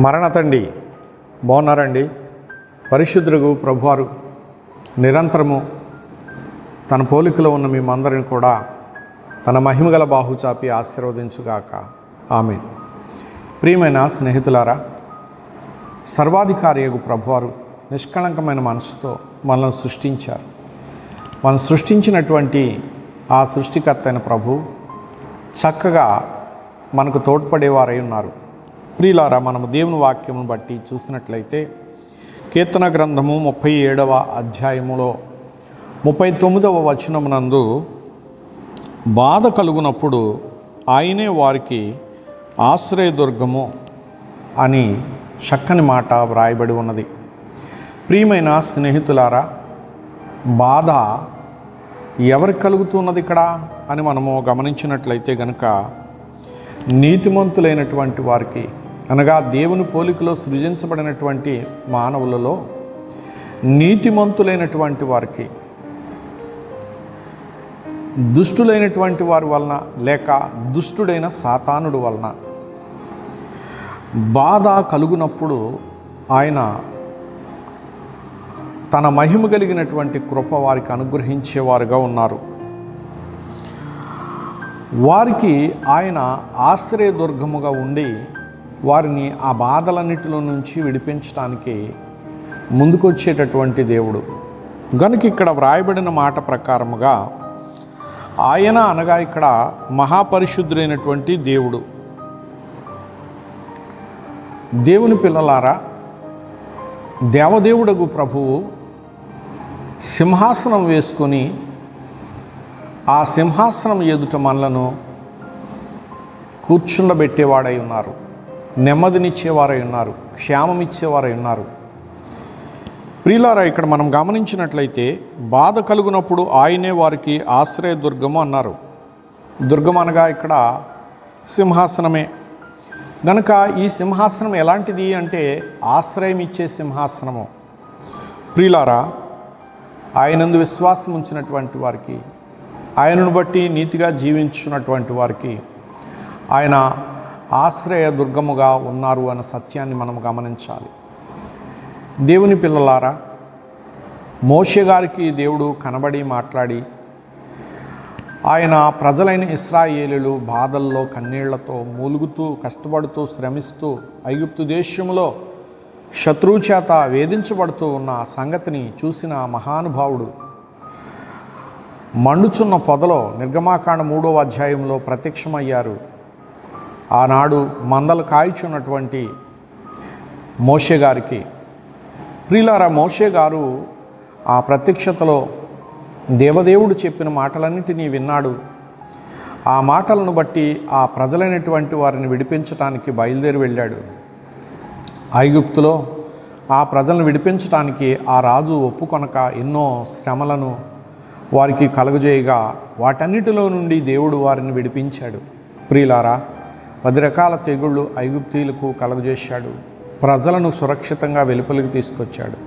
మరణతండి బాగున్నారండి. పరిశుద్ధుడు ప్రభువారు నిరంతరము తన పోలికలో ఉన్న మేమందరిని కూడా తన మహిమగల బాహుచాపి ఆశీర్వదించుగాక. ఆమేన్. ప్రియమైన స్నేహితులారా, సర్వాధికారియగు ప్రభువారు నిష్కళంకమైన మనసుతో మనల్ని సృష్టించారు. మనం సృష్టించినటువంటి ఆ సృష్టికర్త అయిన ప్రభు చక్కగా మనకు తోడ్పడేవారై ఉన్నారు. ప్రియులారా, మనము దేవుని వాక్యమును బట్టి చూసినట్లయితే కీర్తన గ్రంథము 37వ అధ్యాయములో 39వ వచనమునందు బాధ కలుగునప్పుడు ఆయనే వారికి ఆశ్రయదుర్గము అని చక్కని మాట వ్రాయబడి ఉన్నది. ప్రియమైన స్నేహితులారా, బాధ ఎవరికి కలుగుతున్నది ఇక్కడ అని మనము గమనించినట్లయితే గనుక నీతిమంతులైనటువంటి వారికి, అనగా దేవుని పోలికలో సృజించబడినటువంటి మానవులలో నీతిమంతులైనటువంటి వారికి, దుష్టులైనటువంటి వారి వలన లేక దుష్టుడైన సాతానుడు వలన బాధ కలుగునప్పుడు ఆయన తన మహిమ కలిగినటువంటి కృప వారికి అనుగ్రహించేవారుగా ఉన్నారు. వారికి ఆయన ఆశ్రయదుర్గముగా ఉండి వారిని ఆ బాధలన్నిటిలో నుంచి విడిపించడానికి ముందుకొచ్చేటటువంటి దేవుడు. గనుక ఇక్కడ వ్రాయబడిన మాట ప్రకారముగా ఆయన అనగా ఇక్కడ మహాపరిశుద్ధుడైనటువంటి దేవుడు. దేవుని పిల్లలారా, దేవదేవుడగు ప్రభువు సింహాసనం వేసుకొని ఆ సింహాసనం ఎదుట మనలను కూర్చుండబెట్టేవాడై ఉన్నారు, నెమ్మదినిచ్చేవారై ఉన్నారు, క్షేమమిచ్చేవారై ఉన్నారు. ప్రియులారా, ఇక్కడ మనం గమనించినట్లయితే బాధ కలుగునప్పుడు ఆయనే వారికి ఆశ్రయదుర్గము అన్నారు. దుర్గం అనగా ఇక్కడ సింహాసనమే. గనుక ఈ సింహాసనం ఎలాంటిది అంటే ఆశ్రయం ఇచ్చే సింహాసనము. ప్రియులారా, ఆయనందు విశ్వాసం ఉంచినటువంటి వారికి, ఆయనను బట్టి నీతిగా జీవించున్నటువంటి వారికి ఆయన ఆశ్రయ దుర్గముగా ఉన్నారు అన్న సత్యాన్ని మనం గమనించాలి. దేవుని పిల్లలారా, మోషే గారికి దేవుడు కనబడి మాట్లాడి ఆయన ప్రజలైన ఇశ్రాయేలీయులు బాధల్లో కన్నీళ్లతో మూలుగుతూ కష్టపడుతూ శ్రమిస్తూ ఐగుప్తు దేశంలో శత్రువు చేత వేధించబడుతూ ఉన్న సంగతిని చూసిన మహానుభావుడు మండుచున్న పొదలో నిర్గమాకాండ 3వ అధ్యాయంలో ప్రత్యక్షమయ్యారు. ఆనాడు మందలు కాయిచున్నటువంటి మోషే గారికి. ప్రియులారా, మోషే గారు ఆ ప్రత్యక్షతలో దేవదేవుడు చెప్పిన మాటలన్నింటినీ విన్నాడు. ఆ మాటలను బట్టి ఆ ప్రజలైనటువంటి వారిని విడిపించటానికి బయలుదేరి వెళ్ళాడు. ఐగుప్తులో ఆ ప్రజలను విడిపించటానికి ఆ రాజు ఒప్పుకొనక ఎన్నో శ్రమలను వారికి కలుగజేయగా వాటన్నిటిలో నుండి దేవుడు వారిని విడిపించాడు. ప్రియులారా, 10 రకాల తెగుళ్ళు ఐగుప్తీయులకు కలుగజేశాడు. ప్రజలను సురక్షితంగా వెలుపలికి తీసుకొచ్చాడు.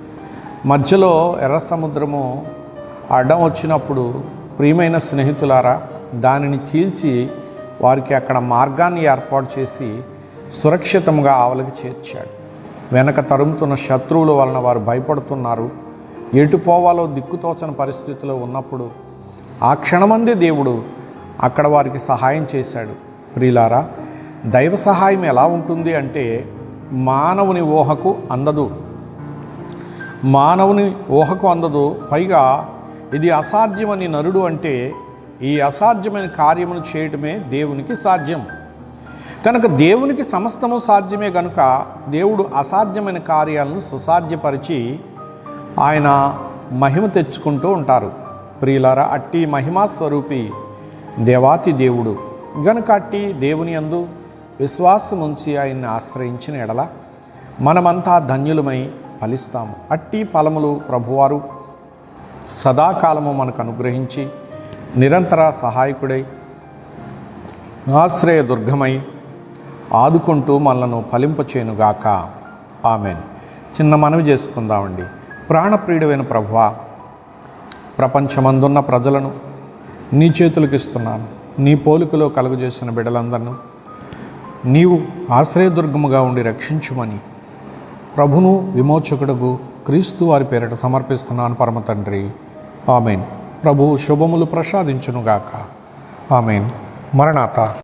మధ్యలో ఎర్ర సముద్రము అడ్డం వచ్చినప్పుడు ప్రియమైన స్నేహితులారా, దానిని చీల్చి వారికి అక్కడ మార్గాన్ని ఏర్పాటు చేసి సురక్షితంగా ఆవలికి చేర్చాడు. వెనక తరుముతున్న శత్రువుల వలన వారు భయపడుతున్నారు. ఎటు పోవాలో దిక్కుతోచని పరిస్థితిలో ఉన్నప్పుడు ఆ క్షణమందే దేవుడు అక్కడ వారికి సహాయం చేశాడు. ప్రియులారా, దైవ సహాయం ఎలా ఉంటుంది అంటే మానవుని ఊహకు అందదు. మానవుని ఊహకు అందదు. పైగా ఇది అసాధ్యమని నరుడు అంటే ఈ అసాధ్యమైన కార్యమును చేయటమే దేవునికి సాధ్యం. కనుక దేవునికి సమస్తము సాధ్యమే. కనుక దేవుడు అసాధ్యమైన కార్యాలను సుసాధ్యపరిచి ఆయన మహిమ తెచ్చుకుంటూ ఉంటారు. ప్రియులారా, అట్టి మహిమా స్వరూపి దేవాతి దేవుడు. గనుక అట్టి దేవుని యందు విశ్వాసం ఉంచి ఆయన్ని ఆశ్రయించిన ఎడల మనమంతా ధన్యులమై ఫలిస్తాము. అట్టి ఫలములు ప్రభువారు సదాకాలము మనకు అనుగ్రహించి నిరంతర సహాయకుడై ఆశ్రయ దుర్గమై ఆదుకుంటూ మనలను ఫలింపచేయునుగాక. ఆమెన్. చిన్న మనవి చేసుకుందామండి. ప్రాణప్రియుడైన ప్రభువా, ప్రపంచమందున్న ప్రజలను నీ చేతులకు ఇస్తున్నాను. నీ పోలికలో కలుగజేసిన బిడ్డలందరినూ నీవు ఆశ్రయదుర్గముగా ఉండి రక్షించుమని ప్రభును విమోచకుడుగు క్రీస్తు వారి పేరిట సమర్పిస్తున్నాను పరమ తండ్రి. ఆమెన్. ప్రభువు శుభములు ప్రసాదించునుగాక. ఆమెన్. మరణాత.